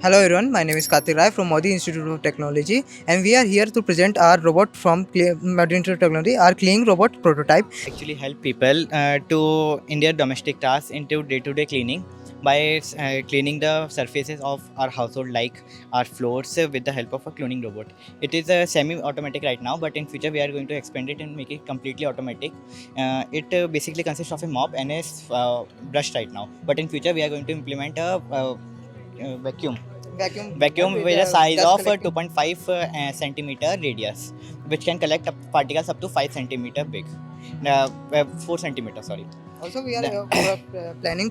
Hello everyone, my name is Kartik Rai from Modi Institute of Technology, and we are here to present our robot from Modi Institute of Technology, our cleaning robot prototype. Actually help people to in their domestic tasks into day-to-day cleaning by cleaning the surfaces of our household like our floors with the help of a cleaning robot. It is a semi-automatic right now, but in future we are going to expand it and make it completely automatic. It basically consists of a mop and a brush right now, but in future we are going to implement a vacuum vacuum with a size of 2.5 centimeter radius, which can collect particles up to 5 centimeter big. 4 centimeter, sorry. Also, we are planning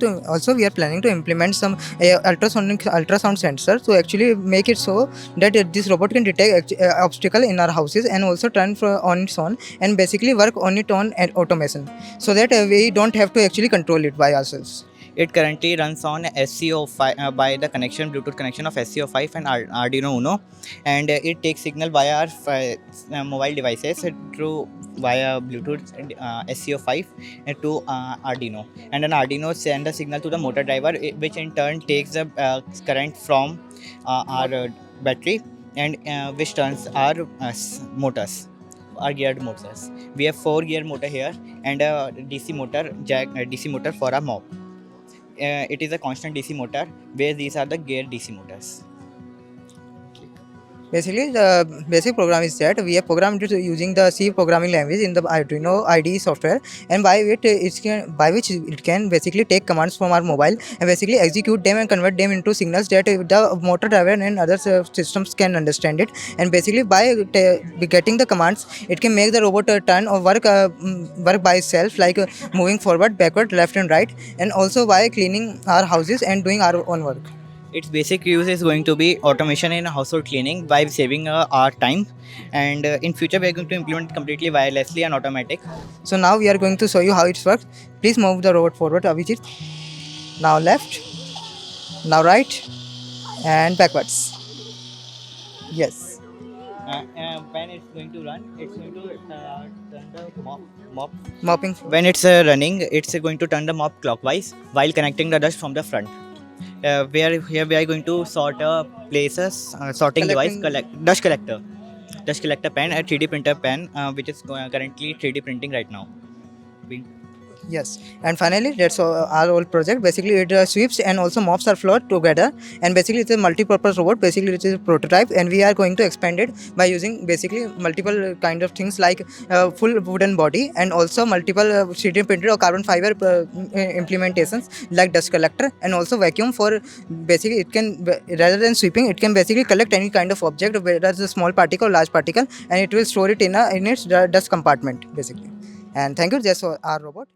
to implement some ultrasound sensor to actually make it so that this robot can detect obstacle in our houses and also turn on its own and basically work on its own automation, so that we don't have to actually control it by ourselves. It currently runs on SCO5 by the connection Bluetooth connection of SCO5 and Arduino Uno, and it takes signal via our mobile devices through via Bluetooth and SCO5 and to Arduino, and an Arduino send a signal to the motor driver, which in turn takes the current from our battery, and which turns our motors, our geared motors. We have 4 gear motor here and a DC motor DC motor for a mop. It is a constant DC motor, where these are the gear DC motors. Basically, the basic program is that we have programmed it using the C programming language in the Arduino IDE software, and by which it can basically take commands from our mobile and basically execute them and convert them into signals that the motor driver and other systems can understand it. And basically, by getting the commands, it can make the robot turn or work by itself, like moving forward, backward, left, and right, and also by cleaning our houses and doing our own work. Its basic use is going to be automation in household cleaning by saving our time, and in future we are going to implement completely wirelessly and automatic. So now we are going to show you how it works. Please move the robot forward, Abhijit. Now left, now right, and backwards. Yes. When it's going to run, it's going to turn the mop. Mopping. When it's running, it's going to turn the mop clockwise while connecting the dust from the front. Where here we are going to sort places, sorting device, dust collector pen, a 3D printer pen, which is currently 3D printing right now. Yes, and finally that's our whole project. Basically, it sweeps and also mops our floor together, and basically it's a multi-purpose robot. Basically, it is a prototype, and we are going to expand it by using basically multiple kind of things like full wooden body and also multiple 3D printed or carbon fiber implementations like dust collector and also vacuum for basically it can rather than sweeping, it can basically collect any kind of object, whether it's a small particle, large particle, and it will store it in its dust compartment basically. And thank you, that's our robot.